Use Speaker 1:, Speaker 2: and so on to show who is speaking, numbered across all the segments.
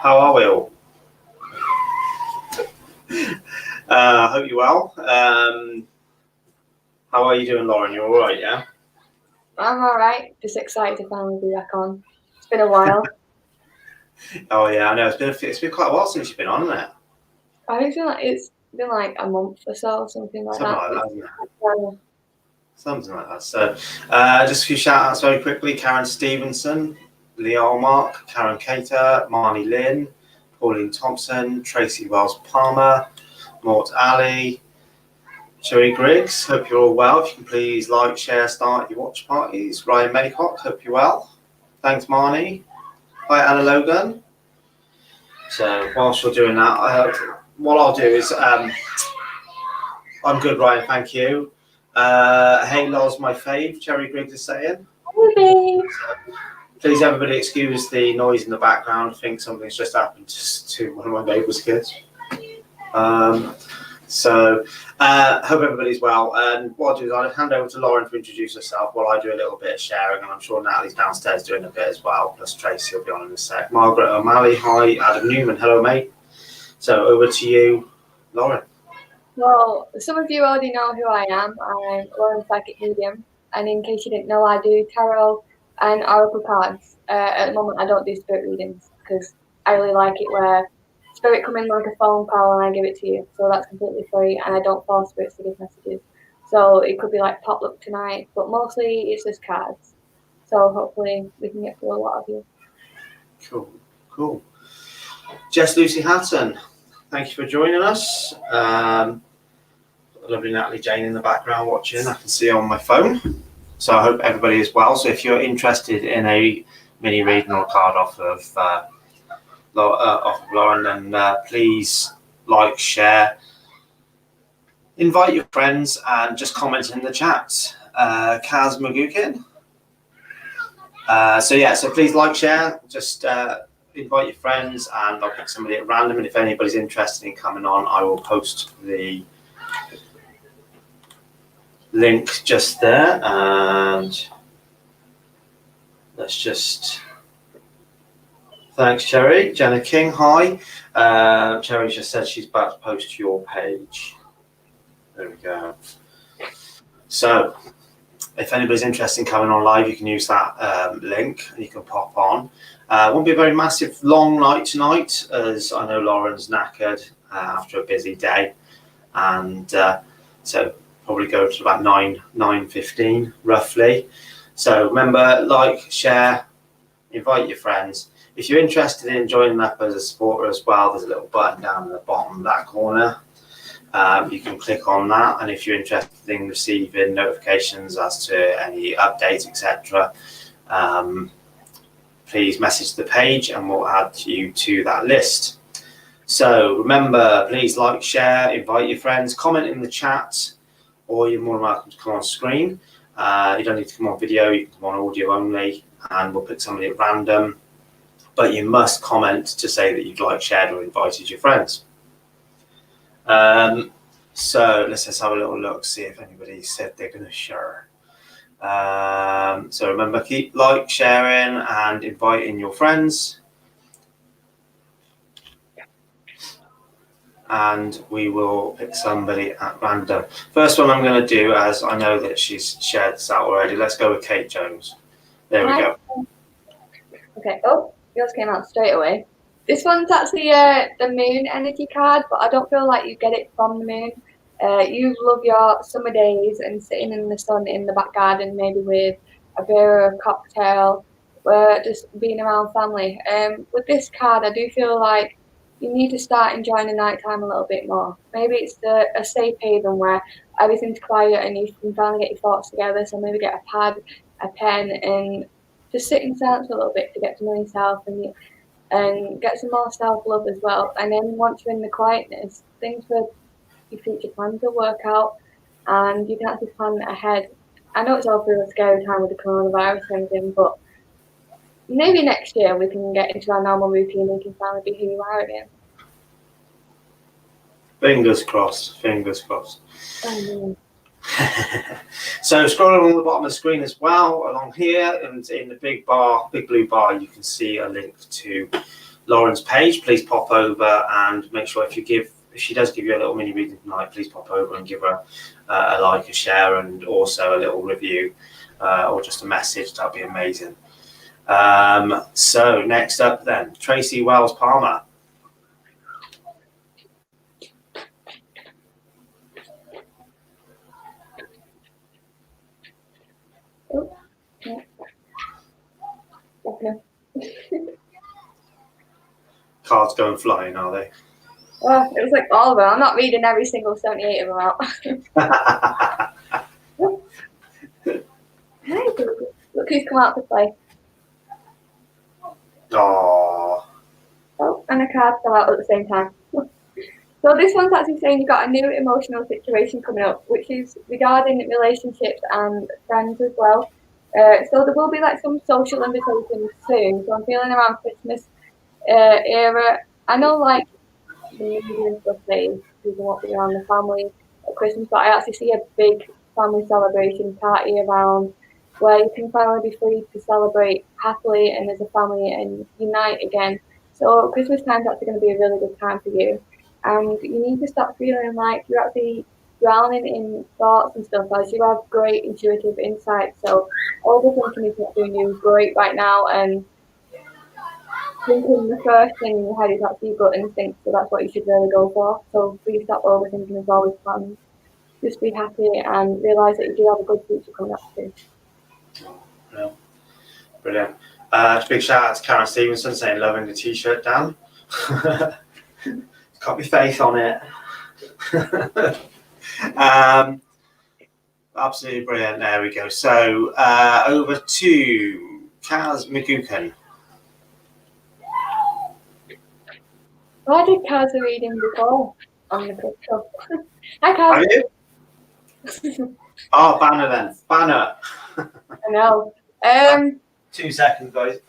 Speaker 1: How are we all? Hope you're well. How are you doing, Lauren? You all right, yeah?
Speaker 2: I'm all right. Just excited to finally be back on. It's been a while.
Speaker 1: Oh yeah, I know. It's been quite a while since you've been on, isn't it?
Speaker 2: I think it's been like a month or so, something like
Speaker 1: Something
Speaker 2: that.
Speaker 1: like that, isn't it?
Speaker 2: Yeah.
Speaker 1: Something like that. So, just a few shout outs very quickly. Karen Stevenson, Lee Allmark, Karen Cater, Marnie Lynn, Pauline Thompson, Tracy Wells Palmer, Mort Ali, Sherry Griggs. Hope you're all well. If you can please like, share, start your watch parties. Ryan Maycock, hope you're well. Thanks, Marnie. Hi, Anna Logan. So, whilst you're doing that, what I'll do is, I'm good, Ryan, thank you. Hey, Loz, my fave, Cherry Griggs is saying.
Speaker 2: Hey.
Speaker 1: Please, everybody, excuse the noise in the background. I think something's just happened to one of my neighbour's kids. Hope everybody's well. And what I'll do is I'll hand over to Lauren to introduce herself while I do a little bit of sharing, and I'm sure Natalie's downstairs doing a bit as well, plus Tracy will be on in a sec. Margaret O'Malley, hi. Adam Newman, hello, mate. So over to you, Lauren.
Speaker 2: Well, some of you already know who I am. I'm Lauren Psychic Medium, and in case you didn't know, I do tarot and oracle cards. At the moment, I don't do spirit readings because I really like it where spirit come in like a phone call and I give it to you. So that's completely free, and I don't force spirits to give messages. So it could be like potluck tonight, but mostly it's just cards. So hopefully we can get through a lot of you.
Speaker 1: Cool. Jess Lucy Hatton, thank you for joining us. Lovely Natalie Jane in the background watching. I can see on my phone. So I hope everybody is well. So if you're interested in a mini reading or card off of Lauren, then please like, share, invite your friends, and just comment in the chat. Kaz Magukin. So please like, share, just invite your friends, and I'll pick somebody at random. And if anybody's interested in coming on, I will post the link just there. And let's just thanks, Cherry. Jenna King, hi. Cherry just said she's about to post your page. There we go. So if anybody's interested in coming on live, you can use that link and you can pop on. It won't be a very massive long night tonight, as I know Lauren's knackered after a busy day, and so probably go to about 9:15 roughly. So remember, like, share, invite your friends. If you're interested in joining up as a supporter as well, there's a little button down in the bottom of that corner. You can click on that, and if you're interested in receiving notifications as to any updates, etc., please message the page and we'll add you to that list. So remember, please like, share, invite your friends, comment in the chat, or you're more than welcome to come on screen. You don't need to come on video, you can come on audio only, and we'll pick somebody at random. But you must comment to say that you've liked, shared, or invited your friends. So let's just have a little look, see if anybody said they're going to share. So remember, keep like, sharing, and inviting your friends. And we will pick somebody at random. First one I'm going to do, as I know that she's shared this out already, let's go with Kate Jones. There we go.
Speaker 2: Okay, oh, yours came out straight away. This one's actually the moon energy card, but I don't feel like you get it from the moon. You love your summer days and sitting in the sun in the back garden, maybe with a beer or a cocktail, just being around family. With this card, I do feel like you need to start enjoying the nighttime a little bit more. Maybe it's a safe haven where everything's quiet and you can finally get your thoughts together. So maybe get a pad, a pen, and just sit in silence for a little bit to get to know yourself and get some more self-love as well. And then once you're in the quietness, things with your future plans will work out and you can actually plan ahead. I know it's all through a scary time with the coronavirus and everything, but maybe next year we can get into our normal routine and you can finally be who you are again.
Speaker 1: Fingers crossed, fingers crossed.
Speaker 2: Oh,
Speaker 1: So scrolling along the bottom of the screen as well, along here, and in the big blue bar, you can see a link to Lauren's page, please pop over and make sure if she does give you a little mini reading tonight, please pop over and give her a like, a share, and also a little review or just a message. That'd be amazing. So next up then, Tracy Wells Palmer.
Speaker 2: Oh, yeah. Okay.
Speaker 1: Cards going flying, are they?
Speaker 2: Well, it was like all of them. I'm not reading every single 78 of them out. Hey, look who's come out to play.
Speaker 1: Oh,
Speaker 2: And a card fell out at the same time. So this one's actually saying you've got a new emotional situation coming up, which is regarding relationships and friends as well. So there will be like some social invitations soon. So I'm feeling around Christmas era. I know like the New Year's days, people won't be around the family at Christmas, but I actually see a big family celebration party around where you can finally be free to celebrate happily and as a family and unite again. So Christmas time's actually going to be a really good time for you. And you need to stop feeling like you're actually drowning in thoughts and stuff as you have great intuitive insight. So overthinking is not doing you great right now, and thinking the first thing in your head is actually your gut instinct, so that's what you should really go for. So please stop overthinking as always plans. Just be happy and realise that you do have a good future coming up too.
Speaker 1: yeah. Brilliant. Big shout out to Karen Stevenson saying loving the t-shirt, Dan. Got my face on it. Absolutely brilliant. There we go. So over to Kaz McGuckin.
Speaker 2: I did Kaz a reading before on the picture. Hi
Speaker 1: Are
Speaker 2: Kaz.
Speaker 1: you? Oh, Banner then. Banner.
Speaker 2: I know.
Speaker 1: 2 seconds, guys.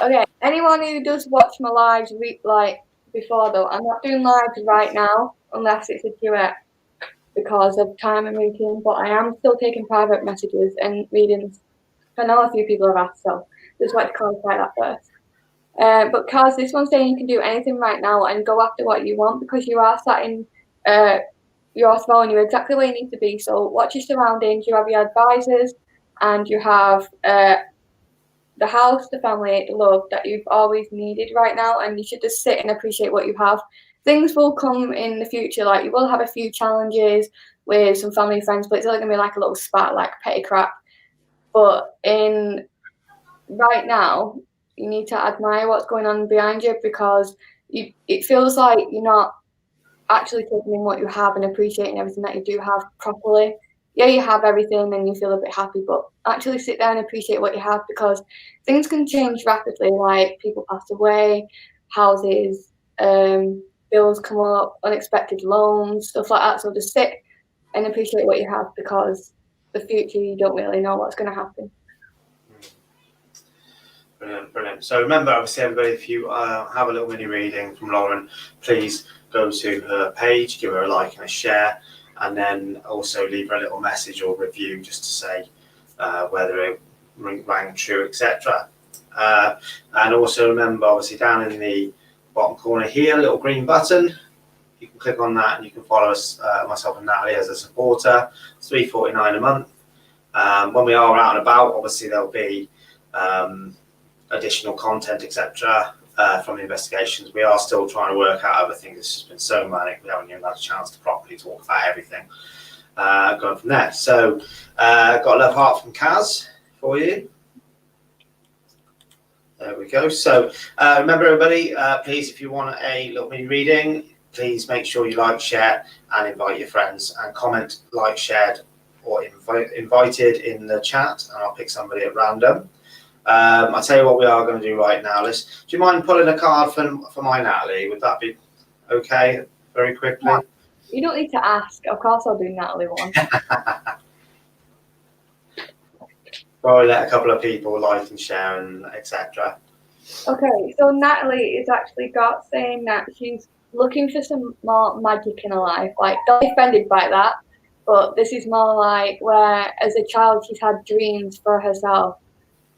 Speaker 2: Okay. Anyone who does watch my lives like before though, I'm not doing lives right now unless it's a duet because of time and routine, but I am still taking private messages and readings. I know a few people have asked, so just like to clarify that first. But Kaz, this one's saying you can do anything right now and go after what you want because you are sat in your throne, you're exactly where you need to be. So watch your surroundings, you have your advisors and you have the house, the family, the love that you've always needed right now, and you should just sit and appreciate what you have. Things will come in the future, like you will have a few challenges with some family friends, but it's only gonna be like a little spat, like petty crap. But in right now, you need to admire what's going on behind you because it feels like you're not actually taking in what you have and appreciating everything that you do have properly. Yeah, you have everything and you feel a bit happy, but actually sit down and appreciate what you have because things can change rapidly, like people pass away, houses, bills come up, unexpected loans, stuff like that. So just sit and appreciate what you have because the future, you don't really know what's going to happen.
Speaker 1: Brilliant, brilliant. So remember, obviously, everybody, if you have a little mini reading from Lauren, please go to her page, give her a like and a share, and then also leave her a little message or review just to say whether it rang true, etc. And also remember, obviously, down in the bottom corner here, a little green button. You can click on that and you can follow us, myself and Natalie, as a supporter. It's $3.49 a month. When we are out and about, obviously, there'll be additional content, etc. From the investigations. We are still trying to work out other things. It's just been so manic, we haven't even had a chance to properly talk about everything. Going from there. So, got a love heart from Kaz for you. There we go. So, remember everybody, please, if you want a little mini reading, please make sure you like, share, and invite your friends, and comment, like, shared, or invited in the chat, and I'll pick somebody at random. I'll tell you what we are going to do right now. Do you mind pulling a card for my Natalie? Would that be okay? Very quickly.
Speaker 2: Yeah. You don't need to ask. Of course, I'll do Natalie one.
Speaker 1: Probably let a couple of people like and share and etc.
Speaker 2: Okay, so Natalie is actually got saying that she's looking for some more magic in her life. Like, don't be offended by that, but this is more like where, as a child, she's had dreams for herself.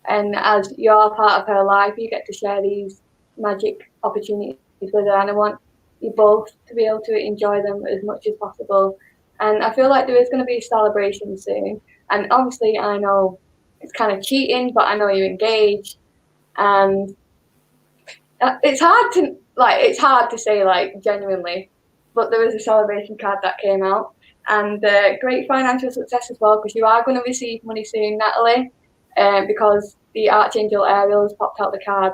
Speaker 2: And as you're part of her life, you get to share these magic opportunities with her, and I want you both to be able to enjoy them as much as possible. And I feel like there is going to be a celebration soon. And obviously, I know it's kind of cheating, but I know you're engaged, and it's hard to say like genuinely, but there was a celebration card that came out, and great financial success as well, because you are going to receive money soon, Natalie, because the Archangel Ariel has popped out the card.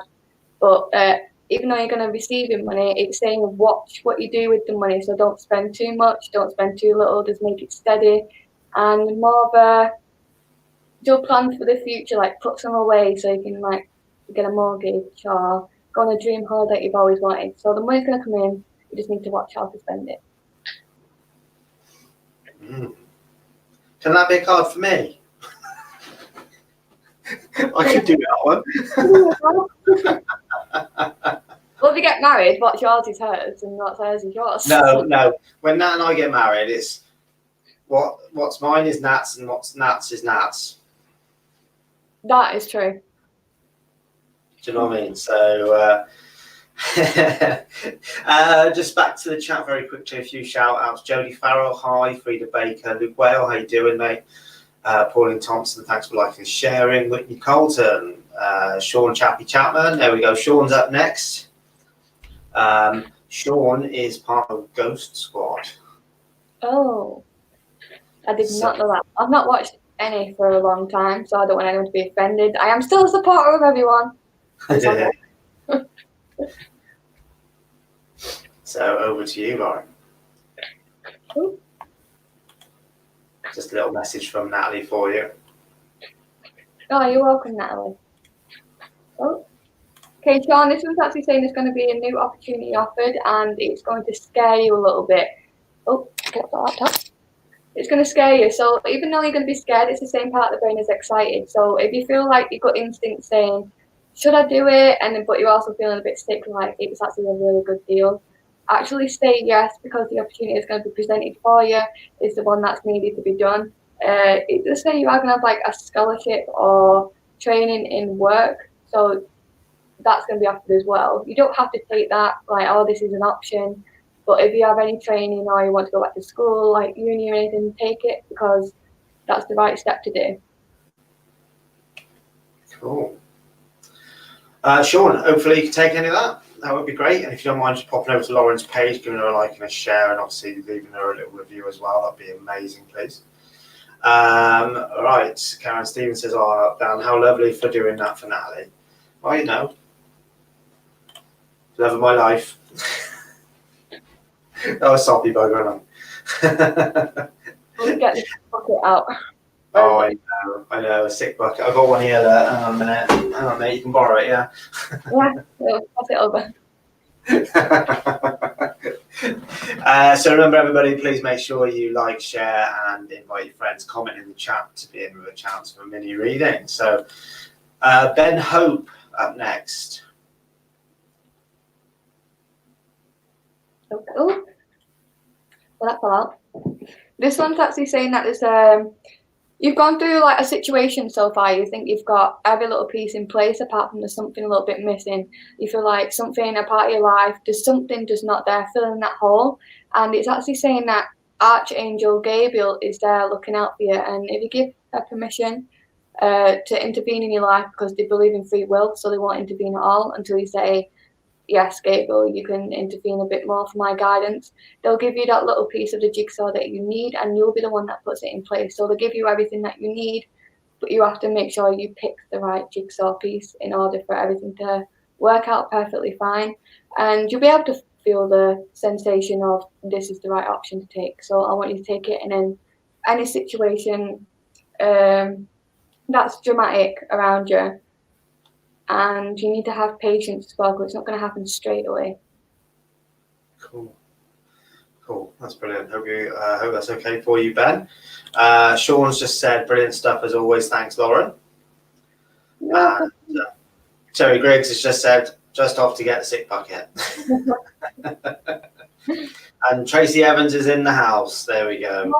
Speaker 2: But even though you're going to receive your money, it's saying watch what you do with the money. So don't spend too much, don't spend too little, just make it steady, and more of a do plans for the future, like put some away so you can like get a mortgage or go on a dream holiday you've always wanted. So the money's going to come in. You just need to watch how to spend it.
Speaker 1: Can that be a card for me? I could do that one.
Speaker 2: Well, if you get married, what's yours is hers, and what's hers is yours.
Speaker 1: No. When Nat and I get married, it's what's mine is Nat's, and what's Nat's is Nat's.
Speaker 2: That is true.
Speaker 1: Do you know what I mean? So, just back to the chat very quickly. A few shout outs. Jodie Farrell, hi. Frida Baker, Luke Whale, how you doing, mate? Pauline Thompson, thanks for liking and sharing. Whitney Colton, Sean Chappie Chapman. There we go. Sean's up next. Sean is part of Ghost Squad.
Speaker 2: Oh, I did not know that. I've not watched any for a long time, so I don't want anyone to be offended. I am still a supporter of everyone.
Speaker 1: So over to you, Lauren.
Speaker 2: Ooh.
Speaker 1: Just a little message from Natalie for you.
Speaker 2: Oh, you're welcome, Natalie. Oh. Okay, Sean, this one's actually saying there's going to be a new opportunity offered, and it's going to scare you a little bit. Oh, get the laptop. It's going to scare you. So even though you're going to be scared, it's the same part of the brain as excited. So if you feel like you've got instinct saying, should I do it? But you're also feeling a bit sick, like it's actually a really good deal, actually say yes, because the opportunity is going to be presented for you is the one that's needed to be done. It does say you are going to have like a scholarship or training in work. So that's going to be offered as well. You don't have to take that like, oh, this is an option. But if you have any training or you want to go back to school, like uni or anything, take it, because that's the right step to do.
Speaker 1: Cool. Sean, hopefully you can take any of that. That would be great. And if you don't mind just popping over to Lauren's page, giving her a like and a share, and obviously leaving her a little review as well, that'd be amazing, please. All right. Karen Stevens says, oh, Dan, how lovely for doing that for Natalie. Well, you know, love of my life. That was soppy bugger,
Speaker 2: We'll get this bucket out.
Speaker 1: Oh, I know, a sick bucket. I've got one here there. Hang on a minute. Hang on, mate, you can borrow it, yeah?
Speaker 2: Yeah, pass it over.
Speaker 1: So remember, everybody, please make sure you like, share, and invite your friends. Comment in the chat to be in with a chance for a mini reading. So Ben Hope up next.
Speaker 2: Oh, well, that fell out. This one's actually saying that there's you've gone through like a situation so far. You think you've got every little piece in place, apart from there's something a little bit missing. You feel like something, a part of your life, there's something just not there, filling that hole. And it's actually saying that Archangel Gabriel is there looking out for you. And if you give her permission to intervene in your life, because they believe in free will, so they won't intervene at all until you say, yes, Gabriel, you can intervene a bit more for my guidance. They'll give you that little piece of the jigsaw that you need, and you'll be the one that puts it in place. So they'll give you everything that you need, but you have to make sure you pick the right jigsaw piece in order for everything to work out perfectly fine. And you'll be able to feel the sensation of this is the right option to take. So I want you to take it, and in any situation that's dramatic around you, and you need to have patience as well, because it's not going to happen straight away.
Speaker 1: Cool. That's brilliant. Hope that's okay for you, Ben. Sean's just said, brilliant stuff as always. Thanks, Lauren. Terry Griggs has just said, just off to get a sick bucket. And Tracy Evans is in the house. There we go.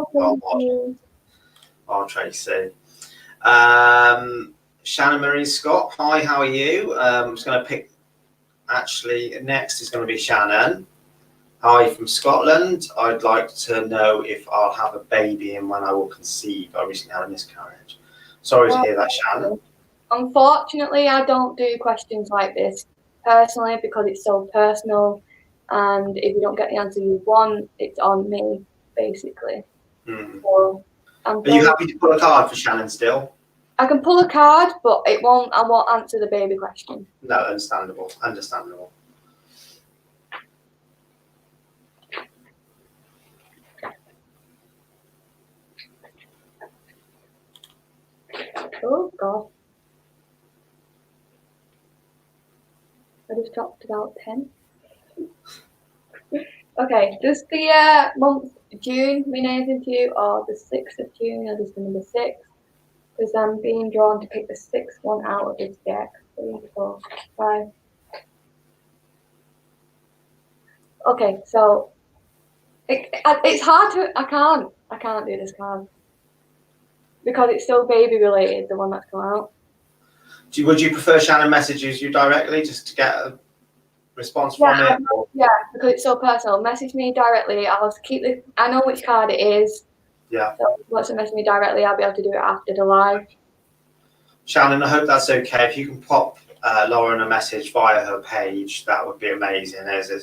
Speaker 1: Oh, Tracy. Shannon Marie Scott, hi, how are you? I'm just going to pick actually, next is going to be Shannon. Hi from Scotland. I'd like to know if I'll have a baby and when I will conceive. I recently had a miscarriage. Sorry to hear that, Shannon.
Speaker 2: Unfortunately, I don't do questions like this personally because it's so personal, and if you don't get the answer you want, it's on me, basically. So
Speaker 1: Are you happy to pull a card for Shannon still?
Speaker 2: I can pull a card, but I won't answer the baby question.
Speaker 1: No, understandable. Understandable.
Speaker 2: Oh God. I just dropped about 10. Okay, does the month June mean anything to you, or the 6th of June, or just the number 6? Because I'm being drawn to pick the 6th one out of this deck. 3, 4, 5. Okay, so it's hard to. I can't do this card because it's still baby related. The one that's come out.
Speaker 1: Would you prefer Shannon messages you directly just to get a response from it?
Speaker 2: Yeah, because it's so personal. Message me directly. I'll keep the. I know which card it is.
Speaker 1: Yeah.
Speaker 2: So if you want to message me directly, I'll be able to do it after the live.
Speaker 1: Shannon, I hope that's okay. If you can pop Lauren a message via her page, that would be amazing. There's a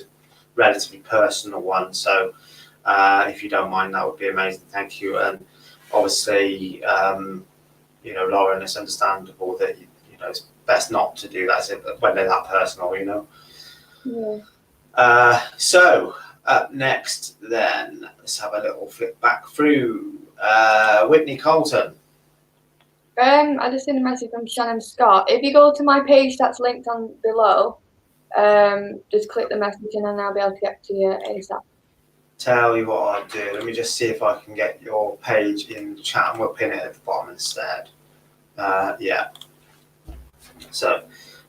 Speaker 1: relatively personal one, so if you don't mind, that would be amazing. Thank you. And obviously, Lauren, it's understandable that it's best not to do that when they're that personal,
Speaker 2: Yeah.
Speaker 1: So up next, then let's have a little flip back through. Whitney Colton.
Speaker 2: I just seen a message from Shannon Scott. If you go to my page that's linked on below, just click the message and then I'll be able to get to you ASAP.
Speaker 1: Tell you what I'll do. Let me just see if I can get your page in the chat and we'll pin it at the bottom instead. Yeah. So I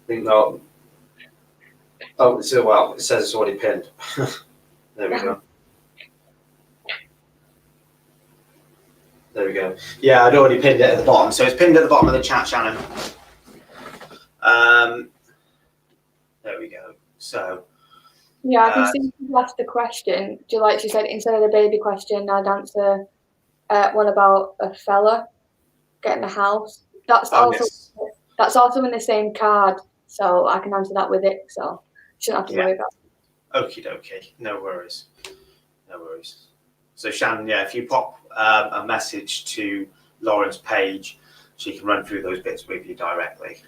Speaker 1: think not. Oh, well, it says it's already pinned. There we go. There we go. Yeah, I'd already pinned it at the bottom. So it's pinned at the bottom of the chat, Shannon. There we go. So.
Speaker 2: Yeah, I can see you asked the question. Like she said, instead of the baby question, I'd answer one about a fella getting a house. That's also in the same card, so I can answer that with it. So you shouldn't have to worry about it.
Speaker 1: Okie dokie. No worries. No worries. So Shannon, yeah, if you pop a message to Lauren's page, she can run through those bits with you directly.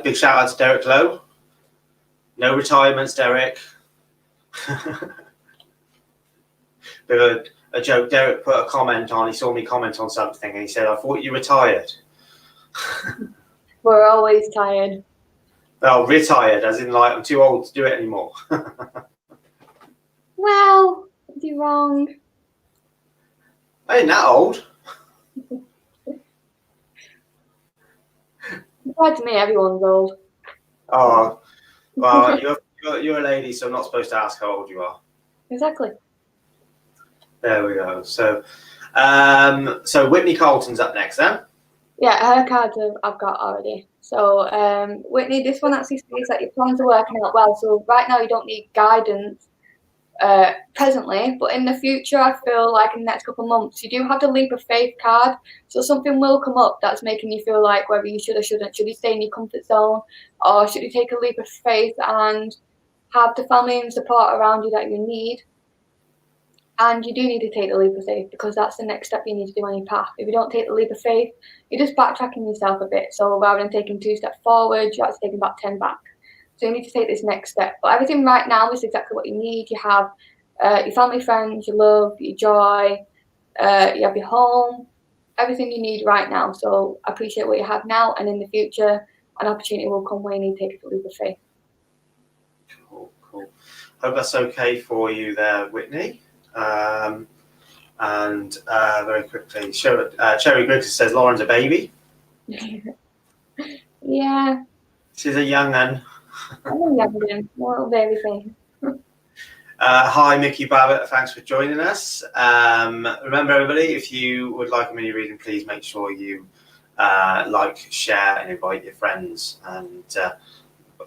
Speaker 1: Big shout out to Derek Lowe. No retirements, Derek. Bit of a joke. Derek put a comment on. He saw me comment on something and he said, "I thought you retired."
Speaker 2: We're always tired.
Speaker 1: Oh, retired, as in like I'm too old to do it anymore.
Speaker 2: Well, you're wrong.
Speaker 1: I ain't that old.
Speaker 2: Compared to me, everyone's old.
Speaker 1: Oh, well, you're a lady, so I'm not supposed to ask how old you are.
Speaker 2: Exactly.
Speaker 1: There we go. So, so Whitney Colton's up next, then.
Speaker 2: Yeah, her cards I've got already. So, Whitney, this one actually states that your plans are working out well. So right now you don't need guidance presently, but in the future, I feel like in the next couple of months, you do have the leap of faith card. So something will come up that's making you feel like whether you should or shouldn't. Should you stay in your comfort zone, or should you take a leap of faith and have the family and support around you that you need? And you do need to take the leap of faith because that's the next step you need to do on your path. If you don't take the leap of faith, you're just backtracking yourself a bit. So rather than taking 2 steps forward, you're actually taking about 10 back. So you need to take this next step. But everything right now is exactly what you need. You have your family, friends, your love, your joy, you have your home, everything you need right now. So appreciate what you have now, and in the future, an opportunity will come where you need to take the leap of faith.
Speaker 1: Cool. Hope that's okay for you there, Whitney. And very quickly, Cherry Griggs says Lauren's a baby.
Speaker 2: Yeah.
Speaker 1: She's a young un.
Speaker 2: I'm a young one. Little baby thing.
Speaker 1: Hi, Mickey Babbitt. Thanks for joining us. Remember, everybody, if you would like a mini reading, please make sure you like, share, and invite your friends. And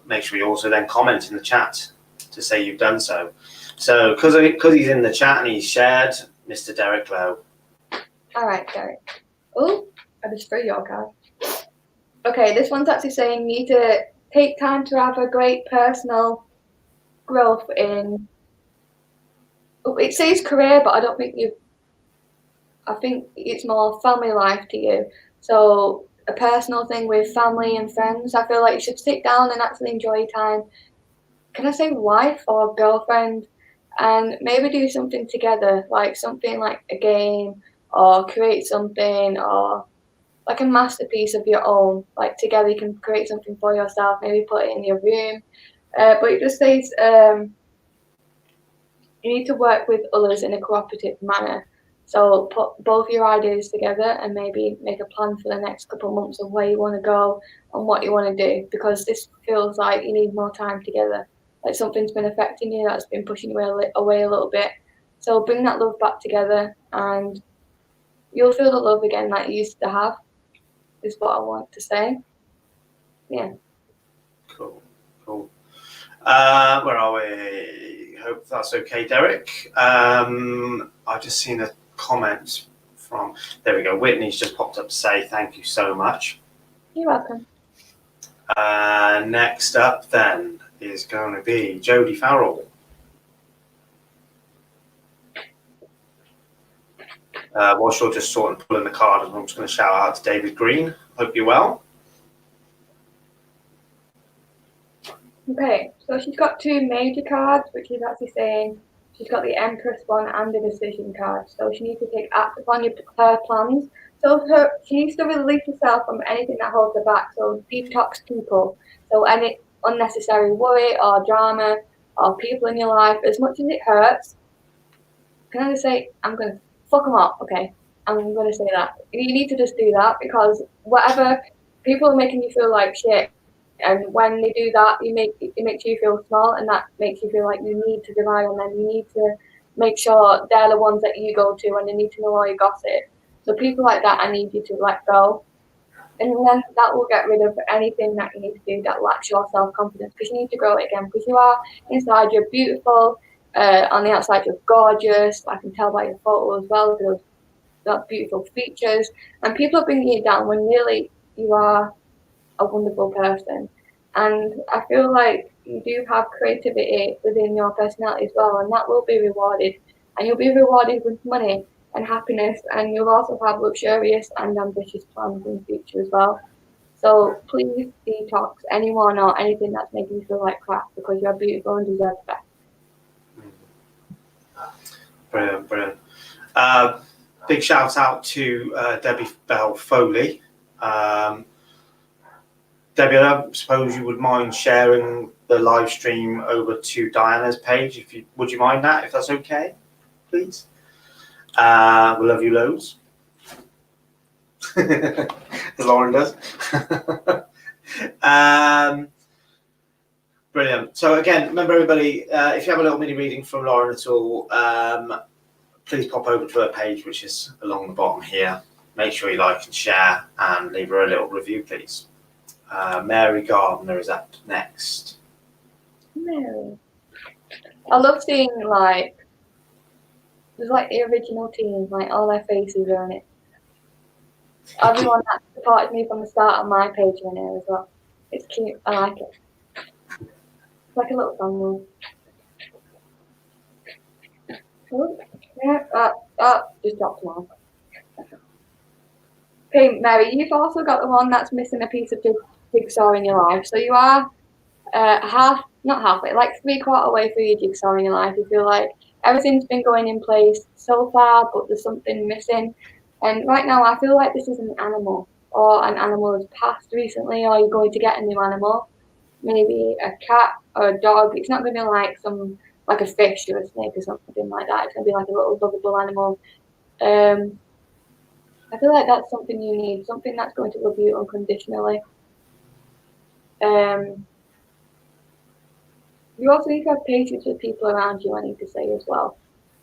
Speaker 1: make sure you also then comment in the chat to say you've done so. So because he's in the chat and he's shared, Mr. Derek Lowe.
Speaker 2: All right, Derek. Oh, I just threw your card. Okay, this one's actually saying you need to take time to have a great personal growth in. Oh, it says career, but I don't think you. I think it's more family life to you. So a personal thing with family and friends. I feel like you should sit down and actually enjoy your time. Can I say wife or girlfriend? And maybe do something together, like something like a game or create something or like a masterpiece of your own. Like together you can create something for yourself, maybe put it in your room. But it just says you need to work with others in a cooperative manner. So put both your ideas together and maybe make a plan for the next couple of months of where you want to go and what you want to do, because this feels like you need more time together. Like something's been affecting you that's been pushing you away a little bit. So bring that love back together and you'll feel the love again that you used to have, is what I want to say. Yeah.
Speaker 1: Cool. Where are we? Hope that's okay, Derek. I've just seen a comment from, there we go, Whitney's just popped up to say thank you so much.
Speaker 2: You're welcome.
Speaker 1: Next up then is going to be Jodie Farrell. Whilst you're just sort of pulling the card, I'm just going to shout out to David Green. Hope you're well.
Speaker 2: Okay, so she's got two major cards, which is actually saying she's got the Empress one and the Decision card. So she needs to take act upon her plans. So she needs to release herself from anything that holds her back. So detox people. So any unnecessary worry or drama or people in your life, as much as it hurts, can I just say, I'm going to fuck them up, okay? I'm going to say that. You need to just do that, because whatever, people are making you feel like shit. And when they do that, it makes you feel small, and that makes you feel like you need to rely on them. You need to make sure they're the ones that you go to, and they need to know all your gossip. So people like that, I need you to let go. And then that will get rid of anything that you need to do that lacks your self-confidence, because you need to grow it again, because you are inside, you're beautiful, on the outside you're gorgeous. I can tell by your photo as well, those beautiful features, and people are bringing you down when really you are a wonderful person. And I feel like you do have creativity within your personality as well, and that will be rewarded, and you'll be rewarded with money and happiness, and you'll also have luxurious and ambitious plans in the future as well. So please detox anyone or anything that's making you feel like crap, because you're beautiful and deserve the best.
Speaker 1: Brilliant. Big shout out to Debbie Bell Foley. Debbie, I suppose you would mind sharing the live stream over to Diana's page. Would you mind that, if that's okay, please? We love you loads. As Lauren does. Brilliant. So again, remember everybody, if you have a little mini reading from Lauren at all, please pop over to her page, which is along the bottom here. Make sure you like and share and leave her a little review, please. Mary Gardner is up next.
Speaker 2: Mary. I love seeing there's the original team, all their faces are on it. Everyone that supported me from the start of my page are in here as well. It's cute, I like it. It's like a little family. Oh, yeah, just dropped one. Okay, Mary, you've also got the one that's missing a piece of jigsaw in your life. So you are not halfway, like 3/4 way through your jigsaw in your life. You feel like everything's been going in place so far, but there's something missing. And right now, I feel like this is an animal, or an animal has passed recently, or you're going to get a new animal. Maybe a cat or a dog. It's not going to be like a fish or a snake or something like that. It's going to be like a little lovable animal. I feel like that's something you need, something that's going to love you unconditionally. You also need to have patience with people around you, I need to say as well.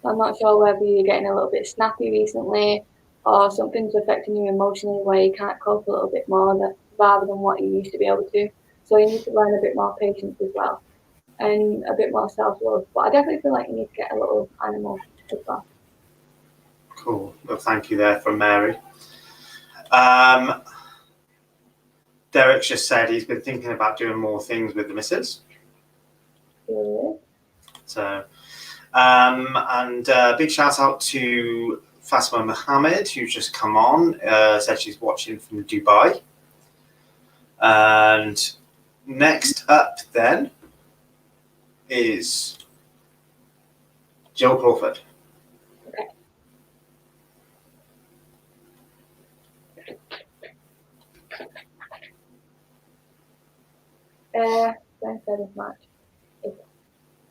Speaker 2: I'm not sure whether you're getting a little bit snappy recently, or something's affecting you emotionally where you can't cope a little bit more rather than what you used to be able to. So you need to learn a bit more patience as well and a bit more self-love. But I definitely feel like you need to get a little animal as well.
Speaker 1: Cool. Well, thank you there from Mary. Derek's just said he's been thinking about doing more things with the missus.
Speaker 2: Yeah.
Speaker 1: So, and big shout out to Fatima Mohammed, who's just come on, said she's watching from Dubai. And next up then is Jill Crawford.
Speaker 2: Okay. Don't say this much.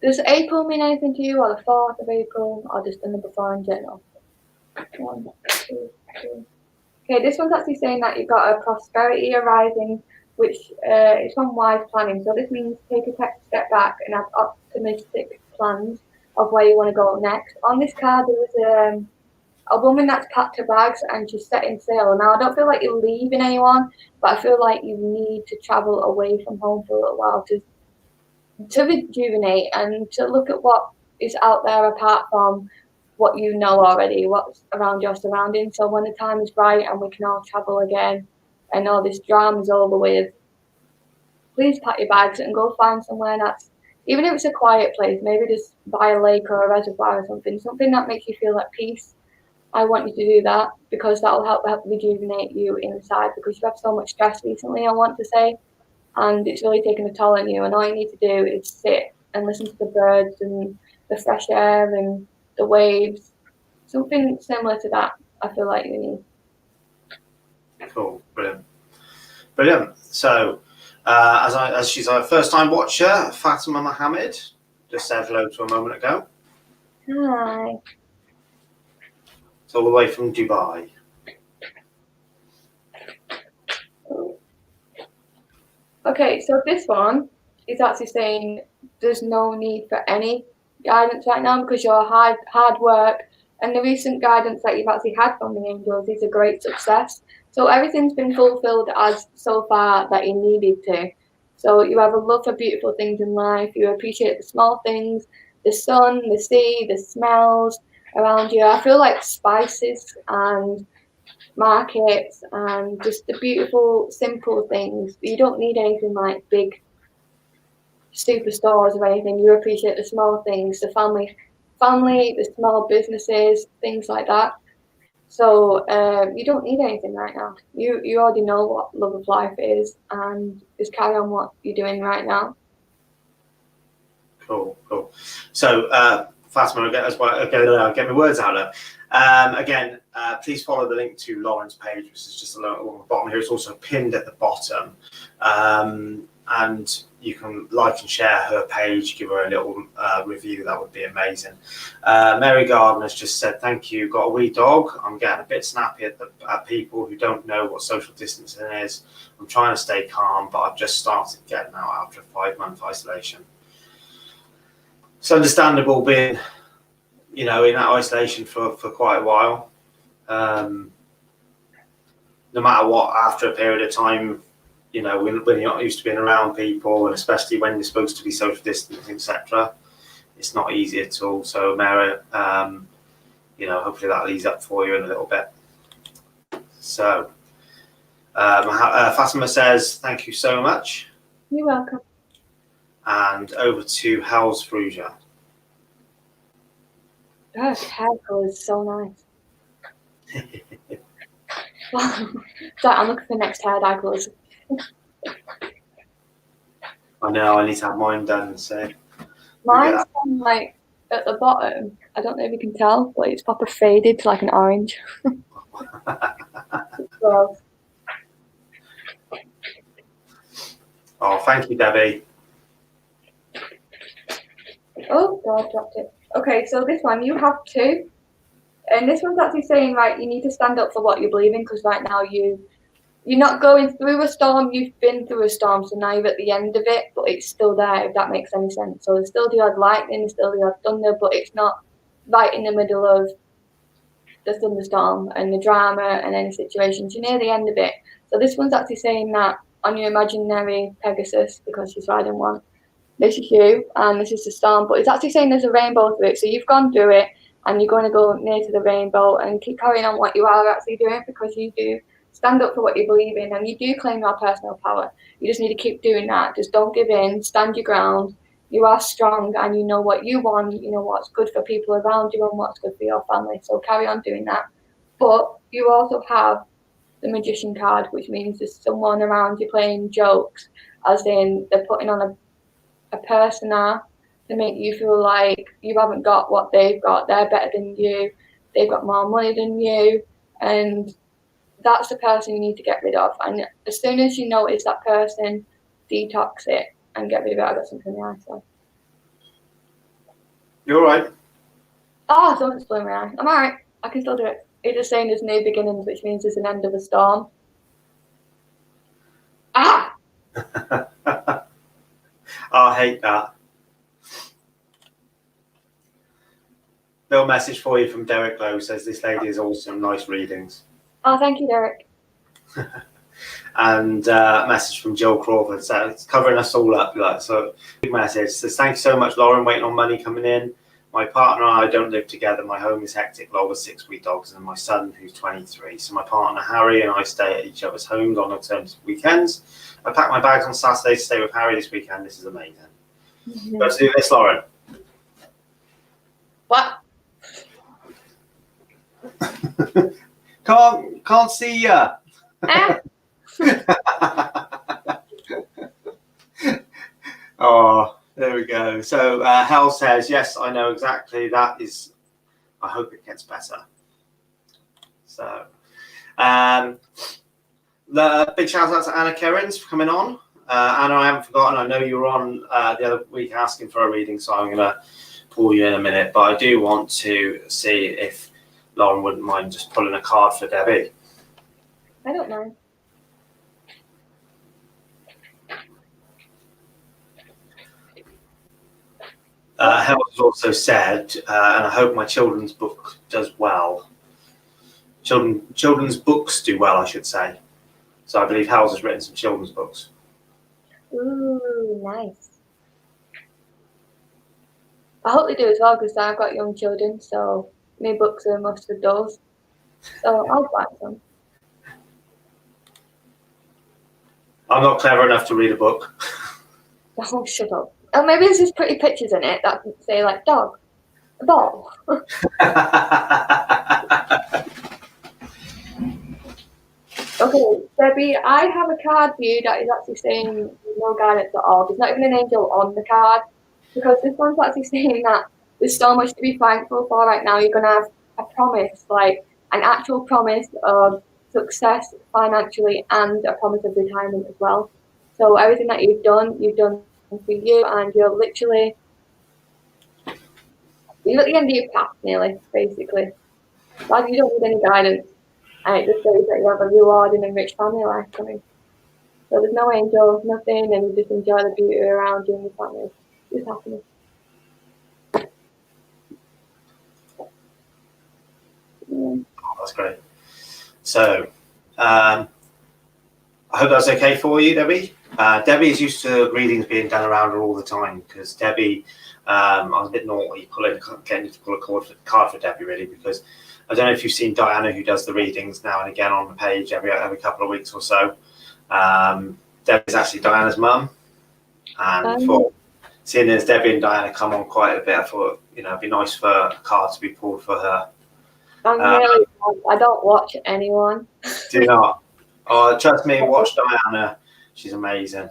Speaker 2: Does April mean anything to you, or the 4th of April, or just the number 4 in general? 1, 2, 3. Okay, this one's actually saying that you've got a prosperity arising, which is from wise planning. So this means take a step back and have optimistic plans of where you want to go next. On this card, there was a woman that's packed her bags and she's setting sail. Now, I don't feel like you're leaving anyone, but I feel like you need to travel away from home for a little while to rejuvenate and to look at what is out there apart from what you know already, what's around your surroundings. So when the time is right and we can all travel again and all this drama's over with, please pack your bags and go find somewhere that's, even if it's a quiet place, maybe just by a lake or a reservoir or something that makes you feel at peace. I want you to do that because that will help rejuvenate you inside, because you have so much stress recently, I want to say, and it's really taken a toll on you. And all you need to do is sit and listen to the birds and the fresh air and the waves. Something similar to that, I feel like you need.
Speaker 1: Cool, brilliant. So, as she's our first time watcher, Fatima Mohammed just said hello to a moment ago.
Speaker 2: Hi.
Speaker 1: It's all the way from Dubai.
Speaker 2: Okay, so this one is actually saying there's no need for any guidance right now because your hard work and the recent guidance that you've actually had from the angels is a great success. So everything's been fulfilled as so far that you needed to. So you have a love for beautiful things in life. You appreciate the small things, the sun, the sea, the smells around you. I feel like spices and markets and just the beautiful, simple things. You don't need anything like big superstores or anything. You appreciate the small things, the family, the small businesses, things like that. So you don't need anything right now. You already know what love of life is, and just carry on what you're doing right now.
Speaker 1: Cool. So Fatima, I'll get my words out of. Again, please follow the link to Lauren's page, which is just along the bottom here. It's also pinned at the bottom. And you can like and share her page, give her a little review. That would be amazing. Mary Garden has just said, thank you. Got a wee dog. I'm getting a bit snappy at people who don't know what social distancing is. I'm trying to stay calm, but I've just started getting out after a 5-month isolation. It's understandable being, in that isolation for quite a while. No matter what, after a period of time, when you're not used to being around people, and especially when you're supposed to be social distancing, etc., it's not easy at all. So, Mary, hopefully that'll ease up for you in a little bit. So, Fatima says, thank you so much.
Speaker 2: You're welcome.
Speaker 1: And over to Hell's Fruja.
Speaker 2: Gosh, hair colour is so nice. So I'm looking for next hair dye colours.
Speaker 1: I know, I need to have mine done, so.
Speaker 2: Mine's like at the bottom. I don't know if you can tell, but it's proper faded to like an orange.
Speaker 1: Oh, thank you, Debbie.
Speaker 2: Oh, God, dropped it. Okay, so this one, you have 2. And this one's actually saying, right, you need to stand up for what you believe in, because right now you're not going through a storm, you've been through a storm, so now you're at the end of it, but it's still there, if that makes any sense. So there's still the odd lightning, there's still the odd thunder, but it's not right in the middle of the thunderstorm and the drama and any situations. You're near the end of it. So this one's actually saying that on your imaginary Pegasus, because she's riding one, this is you and this is the storm, but it's actually saying there's a rainbow through it. So you've gone through it and you're going to go near to the rainbow and keep carrying on what you are actually doing, because you do stand up for what you believe in and you do claim your personal power. You just need to keep doing that. Just don't give in, stand your ground. You are strong and you know what you want, you know what's good for people around you and what's good for your family. So carry on doing that. But you also have the magician card, which means there's someone around you playing jokes, as in they're putting on a persona to make you feel like you haven't got what they've got. They're better than you. They've got more money than you. And that's the person you need to get rid of. And as soon as you notice that person, detox it and get rid of it. I got something in the eye. So.
Speaker 1: You all right?
Speaker 2: Oh, someone's blowing my eye. I'm all right. I can still do it. It's just saying there's new beginnings, which means there's an end of a storm. Ah!
Speaker 1: I hate that. Little message for you from Derek Lowe, says this lady is awesome, nice readings.
Speaker 2: Oh, thank you, Derek.
Speaker 1: And message from Jill Crawford, so it's covering us all up. Like, so big message says, thanks so much, Lauren, waiting on money coming in. My partner and I don't live together. My home is hectic, Laura with 6-week dogs and my son who's 23. So my partner Harry and I stay at each other's homes on alternative weekends. I packed my bags on Saturday to stay with Harry this weekend. This is amazing. Let's do this, Lauren.
Speaker 2: What?
Speaker 1: Can't see ya. Oh, there we go. So Hell says, yes, I know exactly. That is, I hope it gets better. So the big shout out to Anna Kerins for coming on. Anna, I haven't forgotten. I know you were on the other week asking for a reading, so I'm going to pull you in a minute. But I do want to see if Lauren wouldn't mind just pulling a card for Debbie.
Speaker 2: I don't know.
Speaker 1: Hel has also said, and I hope my children's book does well. Children's books do well, I should say. So I believe Hels has written some children's books.
Speaker 2: Ooh, nice. I hope they do as well, because I've got young children, so my books are most of those. So I'll buy some.
Speaker 1: I'm not clever enough to read a book.
Speaker 2: Oh, shut up. Oh, maybe there's just pretty pictures in it that say, like, dog, a ball. Okay, Debbie, I have a card for you that is actually saying no guidance at all. There's not even an angel on the card, because this one's actually saying that there's so much to be thankful for right now. You're going to have a promise, like an actual promise of success financially and a promise of retirement as well. So everything that you've done for you, and you're at the end of your path nearly, basically. Like, you don't need any guidance. And it just shows that you have a rewarding and rich family life coming. So there's no angels, nothing, and you just enjoy the beauty around you and your family. Just happiness.
Speaker 1: Oh, that's great. So, I hope that's okay for you, Debbie. Debbie is used to readings being done around her all the time, because Debbie, I was a bit naughty getting you to pull a card for Debbie, really, because I don't know if you've seen Diana, who does the readings now and again on the page every couple of weeks or so. Debbie's actually Diana's mum, and for seeing as Debbie and Diana come on quite a bit, I thought, it'd be nice for a card to be pulled for her.
Speaker 2: I don't watch anyone.
Speaker 1: Do not. Oh, trust me, watch Diana. She's amazing.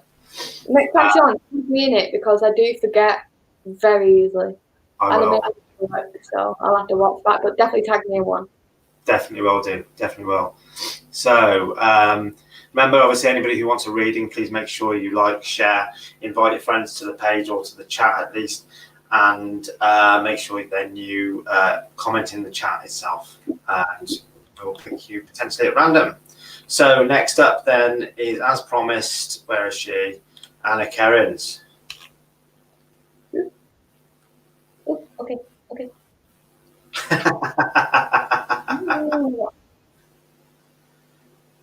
Speaker 2: Next time, Sean, keep me in it, because I do forget very easily.
Speaker 1: I will.
Speaker 2: So I'll have to watch that, but definitely tag me in one.
Speaker 1: Definitely will do. Definitely will. So, remember, obviously, anybody who wants a reading, please make sure you like, share, invite your friends to the page or to the chat at least, and make sure then you comment in the chat itself, and we'll pick you potentially at random. So next up then is, as promised, where is she? Anna Kerins.
Speaker 2: Oh, okay.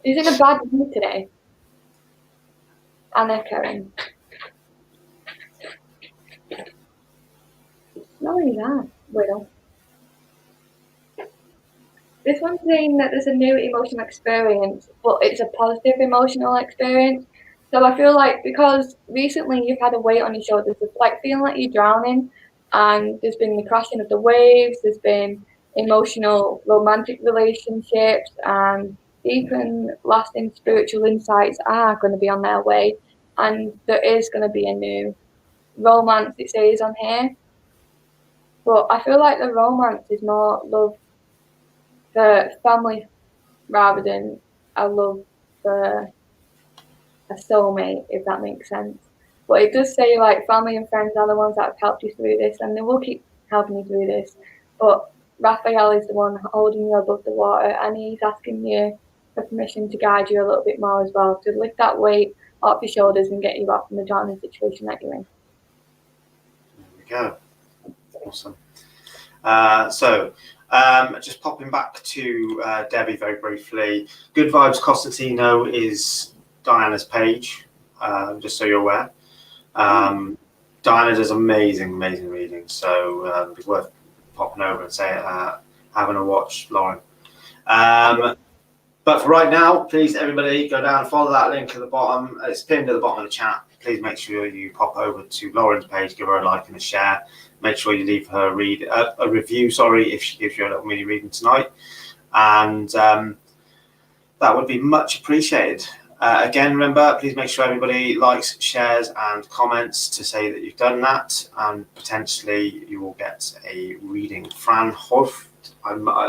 Speaker 2: She's in a bad mood today. Anna Karen. Not only that, Widow. This one's saying that there's a new emotional experience, but it's a positive emotional experience. So I feel like because recently you've had a weight on your shoulders, it's like feeling like you're drowning, and there's been the crashing of the waves, there's been emotional, romantic relationships, and deep and lasting spiritual insights are going to be on their way, and there is going to be a new romance, it says on here. But I feel like the romance is more love for family rather than a love for a soulmate, if that makes sense. But it does say like family and friends are the ones that have helped you through this, and they will keep helping you through this. But Raphael is the one holding you above the water, and he's asking you for permission to guide you a little bit more as well, to lift that weight off your shoulders and get you out from the drowning situation that you're in.
Speaker 1: There we go. Awesome. Just popping back to Debbie very briefly. Good Vibes Costantino is Diana's page, just so you're aware. Diana does amazing readings, so it's worth popping over and having a watch, Lauren. But for right now, please everybody go down and follow that link at the bottom. It's pinned at the bottom of the chat. Please make sure you pop over to Lauren's page, give her a like and a share. Make sure you leave her a review, if she gives you a little mini reading tonight. And that would be much appreciated. Again, remember, please make sure everybody likes, shares, and comments to say that you've done that. And potentially you will get a reading. Fran Hoft,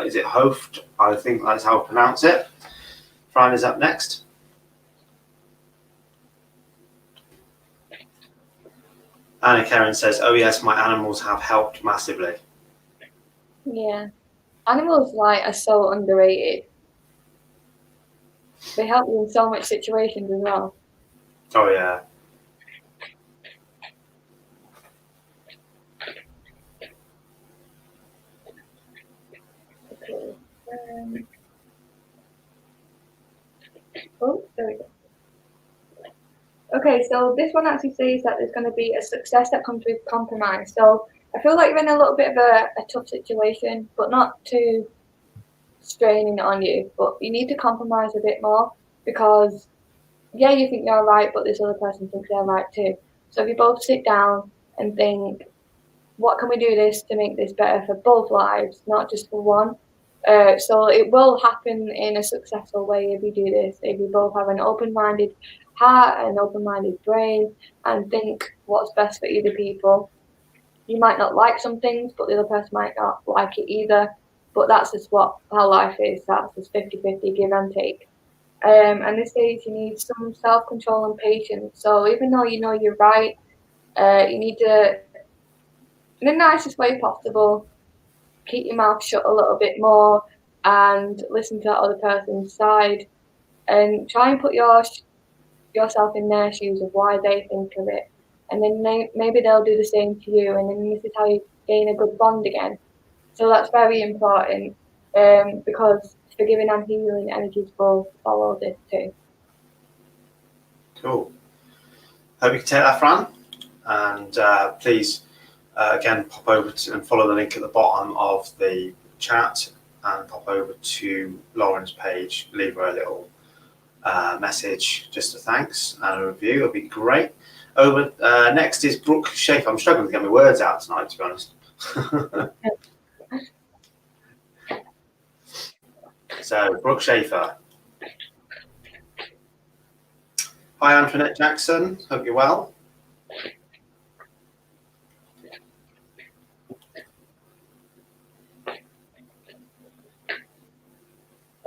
Speaker 1: is it Hoft? I think that's how I pronounce it. Fran is up next. Anna Karen says, "Oh yes, my animals have helped massively."
Speaker 2: Yeah, animals are so underrated. They help you in so much situations as well.
Speaker 1: Oh yeah.
Speaker 2: Okay. Oh, there we go. Okay, so this one actually says that there's going to be a success that comes with compromise. So I feel like you're in a little bit of a tough situation, but not too straining on you. But you need to compromise a bit more because, yeah, you think you're right, but this other person thinks they're right too. So if you both sit down and think, what can we do this to make this better for both lives, not just for one? So it will happen in a successful way if you do this. If you both have an open-minded heart, an open-minded brain, and think what's best for either people. You might not like some things, but the other person might not like it either. But that's just how life is. That's just 50-50, give and take. And this stage, you need some self-control and patience. So even though you know you're right, you need to, in the nicest way possible, keep your mouth shut a little bit more and listen to that other person's side and try and put yourself in their shoes of why they think of it. And then maybe they'll do the same to you. And then this is how you gain a good bond again. So that's very important because forgiving and healing energies will follow this too.
Speaker 1: Cool. Hope you can take that, Fran. And please, again, pop over and follow the link at the bottom of the chat and pop over to Lauren's page. Leave her a little message, just a thanks and a review. It'll be great. Over next is Brooke Schaefer. I'm struggling to get my words out tonight, to be honest. So, Brooke Schaefer. Hi, Antoinette Jackson. Hope you're well.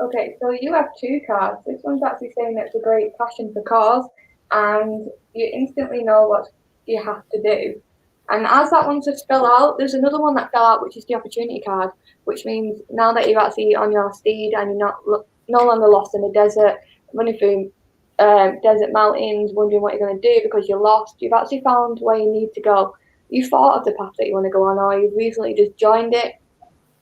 Speaker 2: Okay, so you have two cards. This one's actually saying that it's a great passion for cars, and you instantly know what you have to do. And as that one's just fell out, there's another one that fell out, which is the opportunity card, which means now that you're actually on your steed and you're no longer lost in the desert, running through desert mountains, wondering what you're going to do because you're lost, you've actually found where you need to go. You thought of the path that you want to go on, or you've recently just joined it.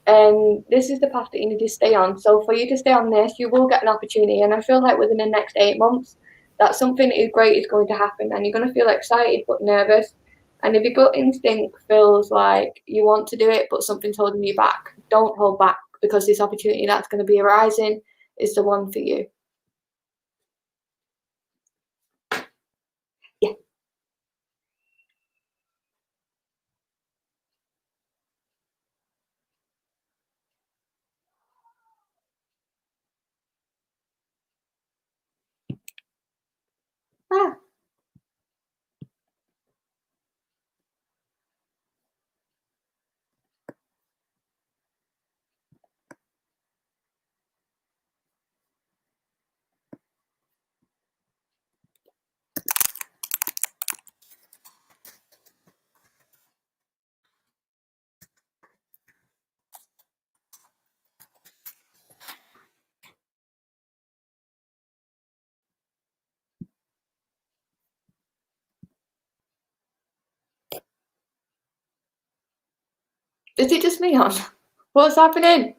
Speaker 2: and this is the path that you need to stay on. So for you to stay on this, you will get an opportunity, and I feel like within the next 8 months that something great is going to happen, and you're going to feel excited but nervous. And if your gut instinct feels like you want to do it but something's holding you back, don't hold back, because this opportunity that's going to be arising is the one for you. Yeah. Ah. Is it just me on? What's happening?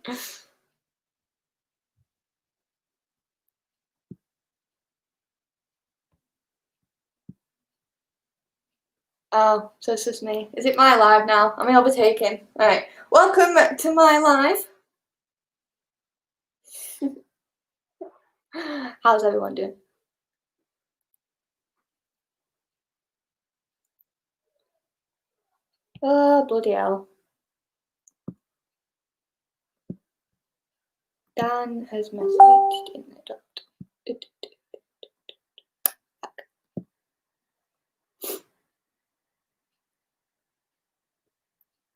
Speaker 2: Oh, so it's just me. Is it my live now? I'm overtaken. Alright. Welcome to my live. How's everyone doing? Oh, bloody hell. Dan has messaged in the dot.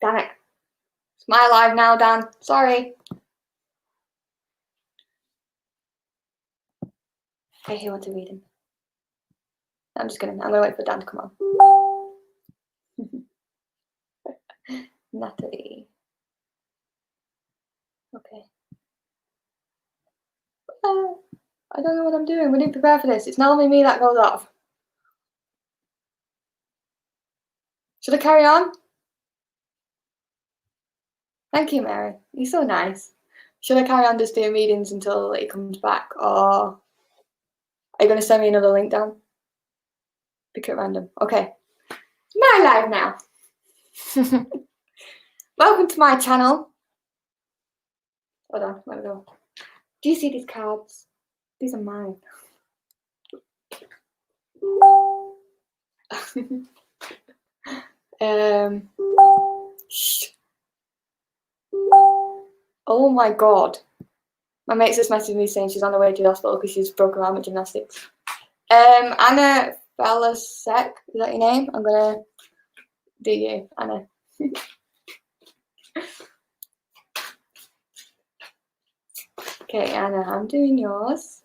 Speaker 2: Damn it. It's my live now, Dan. Sorry. Okay, who wants to read him? I'm gonna wait for Dan to come on. Natalie. Okay. I don't know what I'm doing. We didn't prepare for this. It's normally me that goes off. Should I carry on? Thank you, Mary. You're so nice. Should I carry on just doing readings until it comes back, or are you going to send me another link, Dan? Pick it random. Okay. It's my live now. Welcome to my channel. Hold on, let me go. Do you see these cards? These are mine. Shh. Oh my god. My mate's just messaged me saying she's on the way to the hospital because she's broken her arm at gymnastics. Anna Falasek, is that your name? I'm gonna do you, Anna. Okay, Anna, I'm doing yours.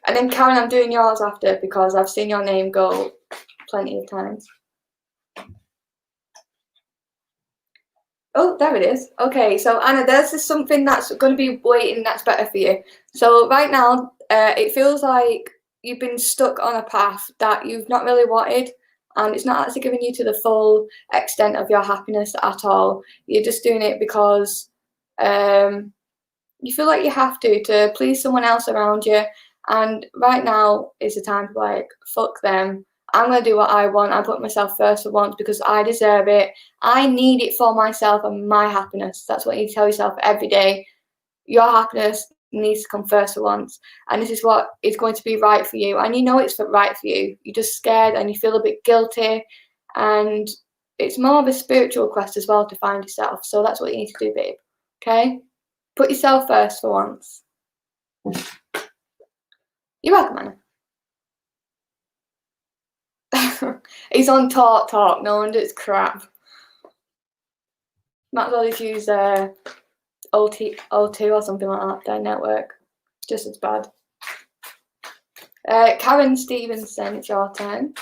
Speaker 2: And then Karen, I'm doing yours after because I've seen your name go plenty of times. Oh, there it is. Okay, so Anna, there's just something that's going to be waiting that's better for you. So right now, it feels like you've been stuck on a path that you've not really wanted, and it's not actually giving you to the full extent of your happiness at all. You're just doing it because you feel like you have to please someone else around you. And right now is the time to like, fuck them. I'm going to do what I want. I put myself first for once because I deserve it. I need it for myself and my happiness. That's what you tell yourself every day. Your happiness needs to come first for once. And this is what is going to be right for you. And you know it's right for you. You're just scared and you feel a bit guilty. And it's more of a spiritual quest as well to find yourself. So that's what you need to do, babe. Okay? Put yourself first for once. You're welcome, Anna. He's on Talk. No wonder it's crap. Might as well just use O2 or something like that, their network. Just as bad. Karen Stevenson, it's your turn.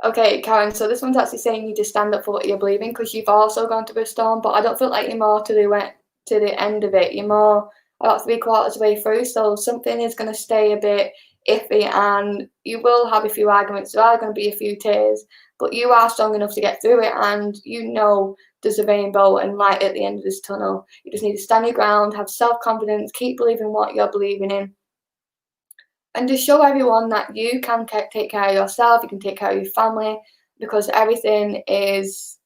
Speaker 2: Okay, Karen, so this one's actually saying you just stand up for what you're believing because you've also gone through a storm, but I don't feel like you're more to the end of it. You're more about 3/4 way through, so something is going to stay a bit iffy, and you will have a few arguments. There are going to be a few tears, but you are strong enough to get through it, and you know there's a rainbow and light at the end of this tunnel. You just need to stand your ground, have self-confidence, keep believing what you're believing in, and just show everyone that you can take care of yourself, you can take care of your family, because everything is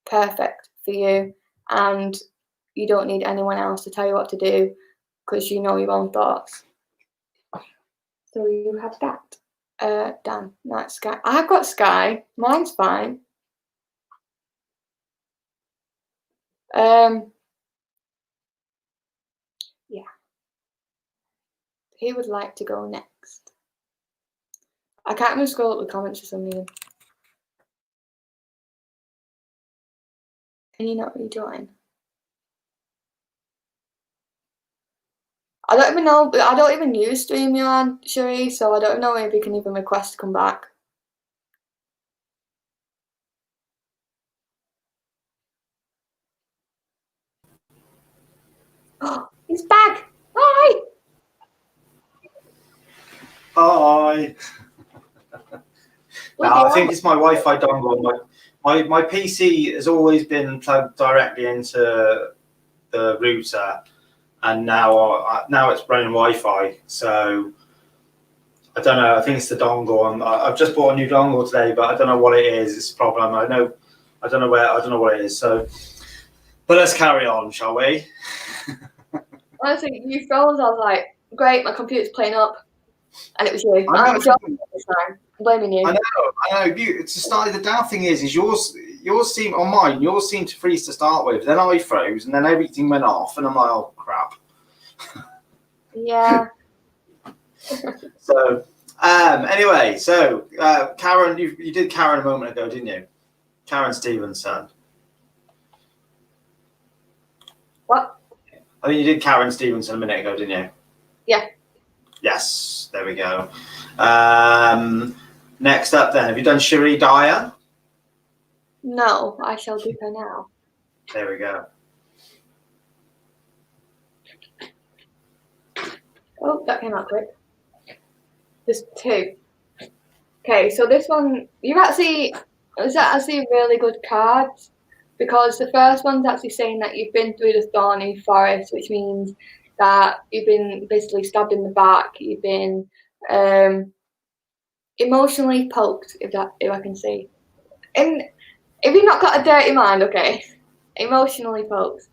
Speaker 2: perfect for you, and you don't need anyone else to tell you what to do, because you know your own thoughts. So you have that. Dan, that's Sky. I've got Sky. Mine's fine. Yeah. Who would like to go next? I can't even scroll up the comments for some reason. Can you not rejoin? I don't even know. I don't even use StreamYard, Cherie, so I don't know if you can even request to come back. Oh, he's back! Hi!
Speaker 1: Hi. No, I think it's my Wi-Fi dongle. My PC has always been plugged directly into the router, and now it's running Wi-Fi. So I don't know. I think it's the dongle. I've just bought a new dongle today, but I don't know what it is. It's a problem. I don't know what it is. So, but let's carry on, shall we?
Speaker 2: Honestly, you froze. I was like, great, my computer's playing up, and it was you.
Speaker 1: I know.
Speaker 2: It was your this time. I'm blaming you.
Speaker 1: I know. It's the start. The down thing is yours seemed on mine. Yours seemed to freeze to start with. Then I froze, and then everything went off, and I'm like, oh crap.
Speaker 2: Yeah.
Speaker 1: So, anyway, so Karen, you did Karen a moment ago, didn't you? Karen Stevenson.
Speaker 2: What?
Speaker 1: I think you did Karen Stevenson a minute ago, didn't you?
Speaker 2: Yeah.
Speaker 1: Yes, there we go. Next up, then, have you done Cherie Dyer?
Speaker 2: No, I shall do her now.
Speaker 1: There we go.
Speaker 2: Oh, that came out quick. There's two. Okay, so this one, it's actually really good cards, because the first one's actually saying that you've been through the thorny forest, which means that you've been basically stabbed in the back, you've been emotionally poked, if I can say. And if you've not got a dirty mind, okay, emotionally poked,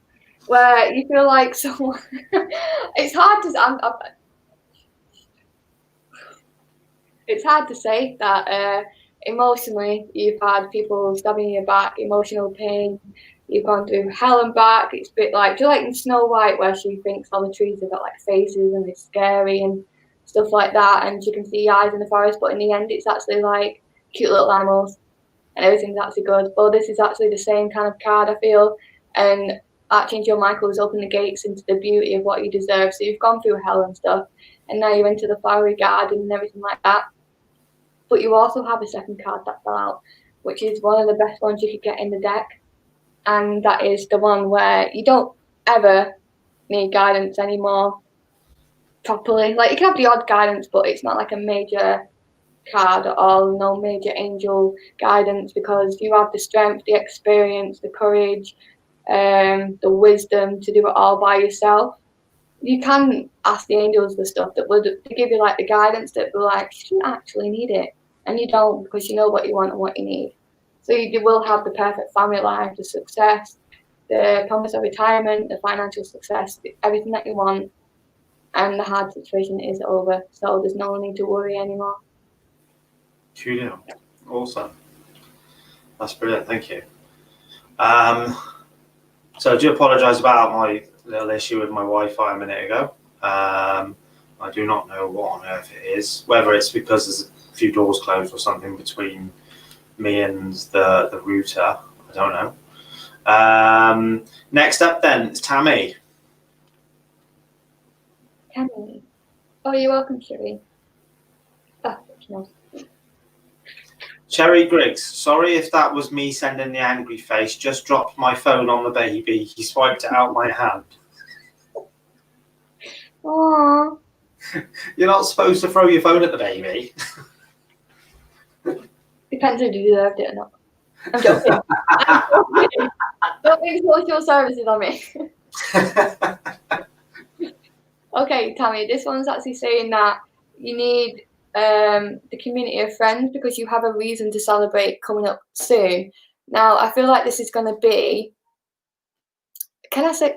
Speaker 2: where you feel like someone, it's hard to, it's hard to say that emotionally you've had people stabbing your back, emotional pain, you've gone through hell and back. It's a bit like, do you like in Snow White where she thinks all the trees have got like faces and it's scary and stuff like that, and she can see eyes in the forest, but in the end it's actually like cute little animals and everything's actually good. But this is actually the same kind of card, I feel, and Archangel Michael has opened the gates into the beauty of what you deserve. So you've gone through hell and stuff, and now you're into the flowery garden and everything like that. But you also have a second card that fell out, which is one of the best ones you could get in the deck. And that is the one where you don't ever need guidance anymore properly. Like, you can have the odd guidance, but it's not like a major card at all, no major angel guidance, because you have the strength, the experience, the courage, the wisdom to do it all by yourself. You can ask the angels the stuff that would give you like the guidance that will like, you don't actually need it, and you don't, because you know what you want and what you need. So you will have the perfect family life, the success, the promise of retirement, the financial success, everything that you want, and the hard situation is over. So there's no need to worry anymore.
Speaker 1: Cool. Awesome. That's brilliant. Thank you. So I do apologise about my little issue with my Wi-Fi a minute ago. I do not know what on earth it is, whether it's because there's a few doors closed or something between me and the router. I don't know. Next up then is Tammy.
Speaker 2: Tammy. Oh, you're welcome, Cherie. Oh, no.
Speaker 1: Cherry Griggs, sorry if that was me sending the angry face. Just dropped my phone on the baby. He swiped it out my hand.
Speaker 2: Aww.
Speaker 1: You're not supposed to throw your phone at the baby.
Speaker 2: Depends if you deserved it or not. I'm joking. I'm joking. Don't think social services on me. Okay, Tammy, this one's actually saying that you need the community of friends because you have a reason to celebrate coming up soon. Now, I feel like this is going to be, can I say,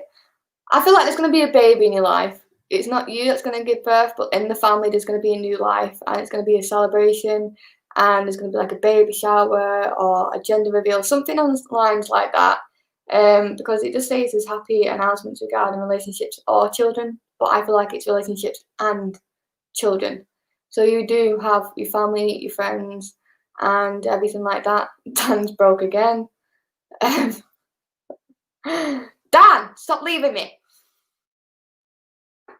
Speaker 2: I feel like there's going to be a baby in your life. It's not you that's going to give birth, but in the family, there's going to be a new life and it's going to be a celebration and there's going to be like a baby shower or a gender reveal, something on lines like that. Because it just says there's happy announcements regarding relationships or children, but I feel like it's relationships and children. So you do have your family, your friends, and everything like that. Dan's broke again. Dan, stop leaving me.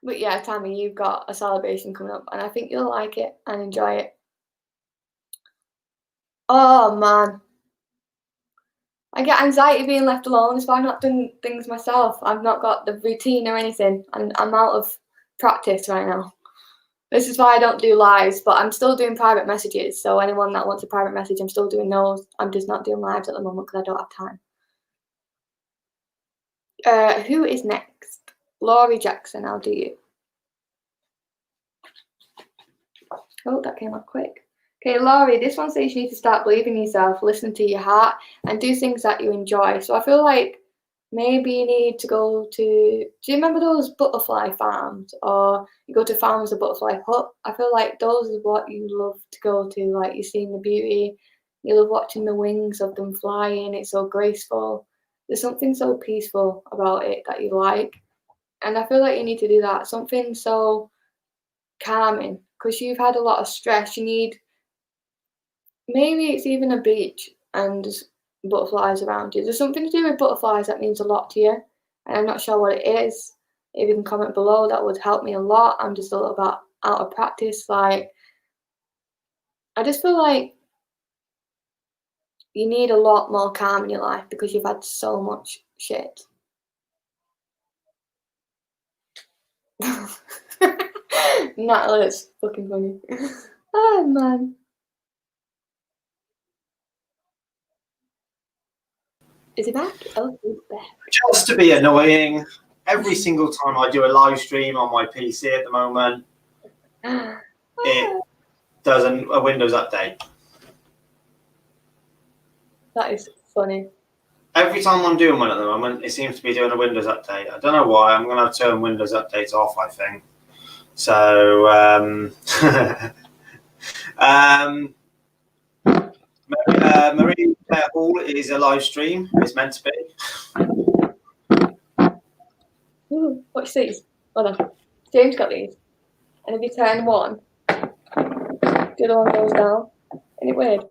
Speaker 2: But yeah, Tammy, you've got a celebration coming up, and I think you'll like it and enjoy it. Oh man, I get anxiety being left alone. That's why I'm not doing things myself. I've not got the routine or anything, and I'm out of practice right now. This is why I don't do lives, but I'm still doing private messages. So anyone that wants a private message, I'm still doing those. I'm just not doing lives at the moment because I don't have time. Who is next? Laurie Jackson, I'll do you. Oh, that came up quick. Okay, Laurie, this one says you need to start believing in yourself, listen to your heart, and do things that you enjoy. So I feel like maybe you need to go to, do you remember those butterfly farms? Or you go to farms of butterfly hut? I feel like those are what you love to go to. Like you've seen the beauty, you love watching the wings of them flying. It's so graceful. There's something so peaceful about it that you like. And I feel like you need to do that. Something so calming because you've had a lot of stress. You need, maybe it's even a beach and butterflies around you. There's something to do with butterflies that means a lot to you, and I'm not sure what it is. If you can comment below, that would help me a lot. I'm just a little bit out of practice. Like, I just feel like you need a lot more calm in your life because you've had so much shit. Natalie, it's fucking funny. Oh man. Is he back? Oh, he's back.
Speaker 1: Just to be annoying, every single time I do a live stream on my PC at the moment, it does a Windows update.
Speaker 2: That is funny.
Speaker 1: Every time I'm doing one at the moment, it seems to be doing a Windows update. I don't know why. I'm going to turn Windows updates off, I think. So, Marie Hall is a live stream. It's meant to be.
Speaker 2: Ooh, watch these. Hold on. James got these. And if you turn one, the other one goes down. Isn't it weird?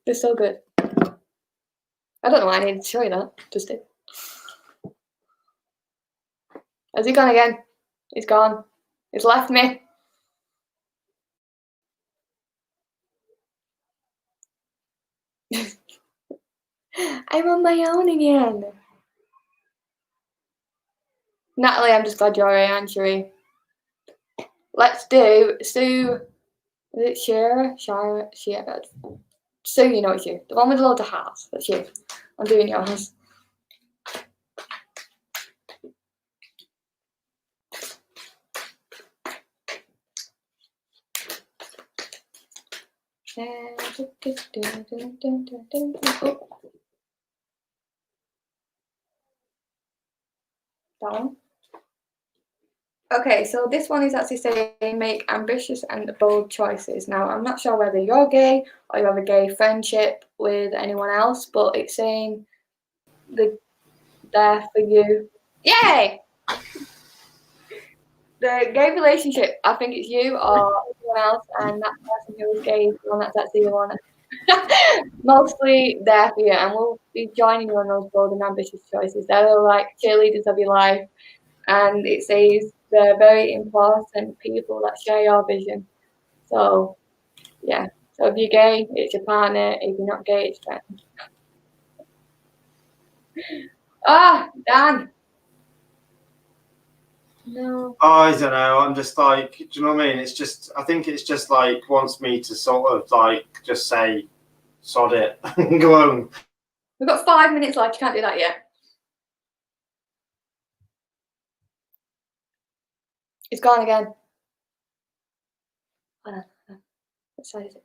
Speaker 2: They're so good. I don't know why I needed to show you that. Just did. Has he gone again? He's gone. He's left me. I'm on my own again. Natalie, I'm just glad you're alright, Sheree. Let's do Sue. Is it Shira? Shira? Shira. Sue, you know it's you. The one with loads of hearts. That's you. I'm doing yours. Down. Okay, so this one is actually saying make ambitious and bold choices. Now, I'm not sure whether you're gay or you have a gay friendship with anyone else, but it's saying there for you. Yay! The gay relationship, I think it's you or someone else, and that person who is gay is the one that's actually the one mostly there for you, and we'll be joining you on those bold and ambitious choices. They're like cheerleaders of your life, and it says they're very important people that share your vision. So, yeah. So if you're gay, it's your partner. If you're not gay, it's friends. Ah, Dan. No.
Speaker 1: I don't know. I'm just like, do you know what I mean? It's just, I think it's just like wants me to sort of like just say, sod it, and go home.
Speaker 2: We've got 5 minutes left. You can't do that yet. It's gone again. Hold on. What side is it?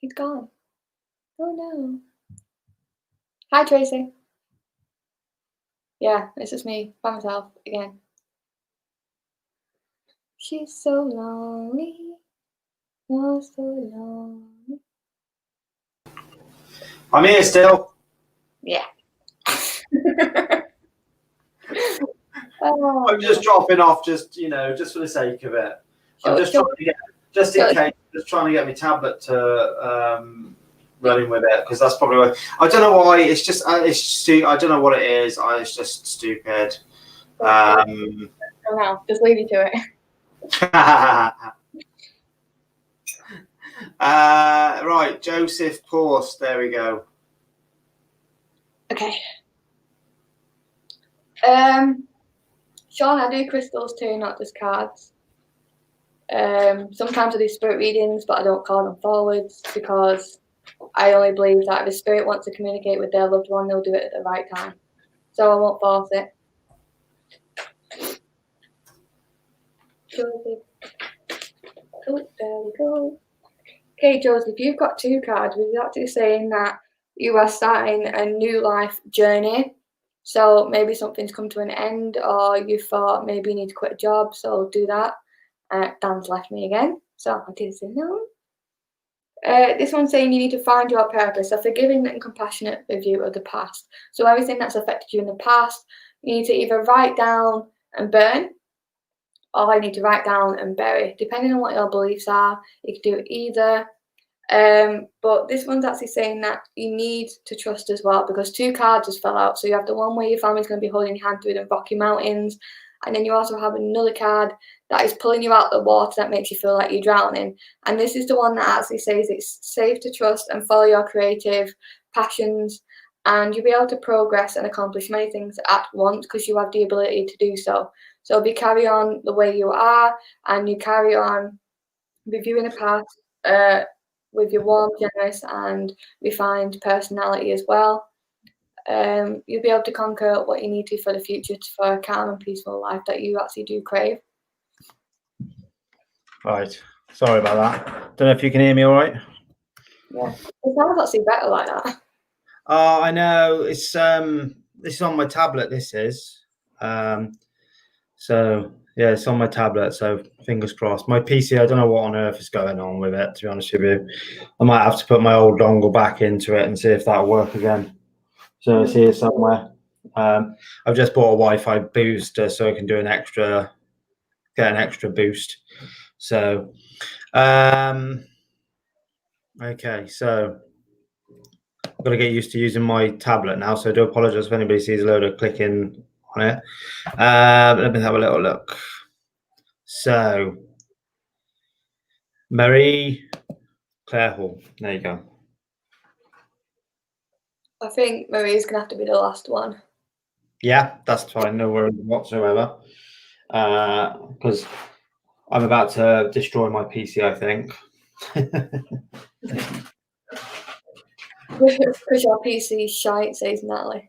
Speaker 2: He's gone. Oh no. Hi, Tracy. Yeah, it's just me by myself again. She's so lonely. Oh, so lonely.
Speaker 1: I'm here still.
Speaker 2: Yeah. Oh,
Speaker 1: I'm just dropping off, just just for the sake of it. I'm just trying to get, just in case, just trying to get my tablet to running with it, because that's probably why. I don't know why. It's just I don't know what it is. It's just stupid.
Speaker 2: Oh no, just leave you to it.
Speaker 1: Right, Joseph Post. There we go.
Speaker 2: Okay. Sean, I do crystals too, not just cards. Sometimes I do spirit readings, but I don't call them forwards because I only believe that if a spirit wants to communicate with their loved one, they'll do it at the right time. So I won't force it. Joseph. Oh, there we go. Okay, Joseph, you've got 2 cards. We're actually saying that you are starting a new life journey. So maybe something's come to an end, or you thought maybe you need to quit a job, so do that. Dan's left me again, so I did say no. This one's saying you need to find your purpose, a forgiving and compassionate review of the past. So everything that's affected you in the past, you need to either write down and burn, or you need to write down and bury, depending on what your beliefs are. You can do either. But this one's actually saying that you need to trust as well, because 2 cards just fell out. So you have the one where your family's going to be holding your hand through the Rocky Mountains, and then you also have another card that is pulling you out the water that makes you feel like you're drowning. And this is the one that actually says it's safe to trust and follow your creative passions, and you'll be able to progress and accomplish many things at once because you have the ability to do so. So if you carry on the way you are and you carry on reviewing the past, with your warm, generous, and refined personality as well, you'll be able to conquer what you need to for the future for a calm and peaceful life that you actually do crave.
Speaker 1: Right. Sorry about that. Don't know if you can hear me all right.
Speaker 2: Yeah, it sounds actually better like that.
Speaker 1: Oh, I know. It's this is on my tablet. This is. So yeah, it's on my tablet. So fingers crossed. My PC, I don't know what on earth is going on with it. To be honest with you, I might have to put my old dongle back into it and see if that'll work again. So it's here somewhere. I've just bought a Wi-Fi booster so I can do get an extra boost. So, okay, so I've got to get used to using my tablet now. So I do apologize if anybody sees a load of clicking on it. Let me have a little look. So, Marie Claire Hall. There you go.
Speaker 2: I think Marie's gonna have to be the last one.
Speaker 1: Yeah, that's fine. No worries whatsoever. Because I'm about to destroy my PC, I think.
Speaker 2: Because your PC is shite, says Natalie.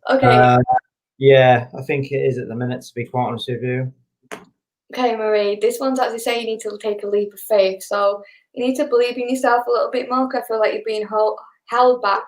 Speaker 2: Okay.
Speaker 1: Yeah, I think it is at the minute, to be quite honest with you.
Speaker 2: Okay, Marie, this one's actually saying you need to take a leap of faith. So you need to believe in yourself a little bit more, because I feel like you're being held back.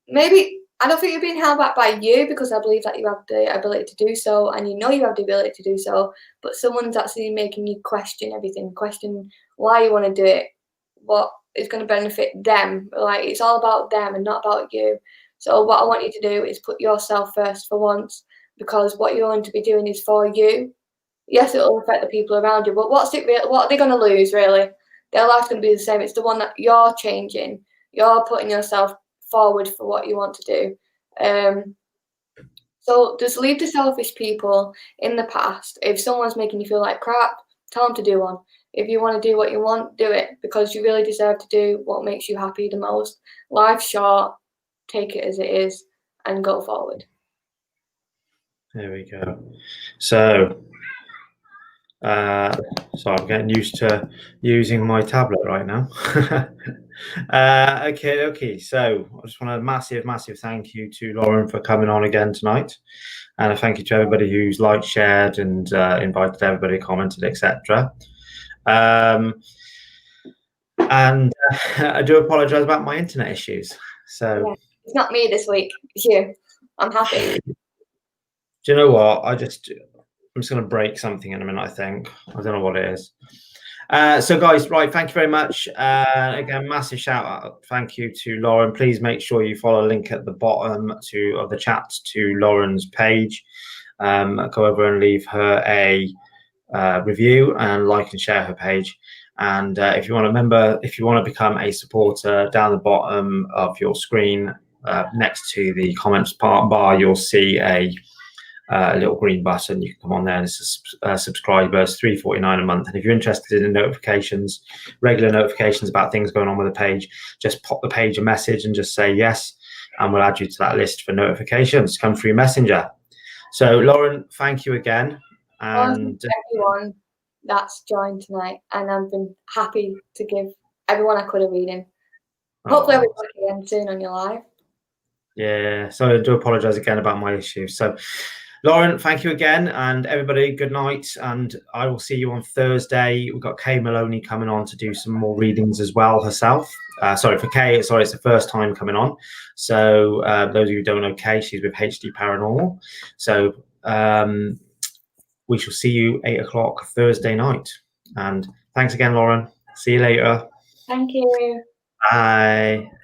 Speaker 2: Maybe, I don't think you're being held back by you, because I believe that you have the ability to do so, and you know you have the ability to do so, but someone's actually making you question everything, question why you want to do it, what is going to benefit them. Like, it's all about them and not about you. So what I want you to do is put yourself first for once, because what you're going to be doing is for you. Yes, it'll affect the people around you, but what are they going to lose, really? Their life's going to be the same. It's the one that you're changing. You're putting yourself forward for what you want to do. So just leave the selfish people in the past. If someone's making you feel like crap, tell them to do one. If you want to do what you want, do it, because you really deserve to do what makes you happy the most. Life's short, take it as it is, and go forward.
Speaker 1: There we go. So, I'm getting used to using my tablet right now. Okay. So I just want a massive thank you to Lauren for coming on again tonight, and a thank you to everybody who's liked, shared, and invited everybody, commented, etc. And I do apologise about my internet issues. So
Speaker 2: yeah, it's not me this week, it's you. I'm happy.
Speaker 1: Do you know what? I'm just going to break something in a minute, I think. I don't know what it is. So, guys, right, thank you very much. Again, massive shout out. Thank you to Lauren. Please make sure you follow a link at the bottom of the chat to Lauren's page. Go over and leave her a review and like and share her page. And if you want to become a supporter, down the bottom of your screen, next to the comments bar, you'll see a little green button. You can come on there, and it's subscribers, $3.49 a month. And if you're interested in notifications, regular notifications about things going on with the page, just pop the page a message and just say yes, and we'll add you to that list for notifications. Come through Messenger. So, Lauren, thank you again. And
Speaker 2: everyone that's joined tonight, and I've been happy to give everyone I could a reading. Hopefully, I'll be back again soon on your live.
Speaker 1: Yeah, so I do apologise again about my issues. So, Lauren, thank you again, and everybody, good night, and I will see you on Thursday. We've got Kay Maloney coming on to do some more readings as well herself. For Kay, it's the first time coming on. So those of you who don't know Kay, she's with HD Paranormal. So we shall see you 8 o'clock Thursday night. And thanks again, Lauren. See you later.
Speaker 2: Thank you.
Speaker 1: Bye.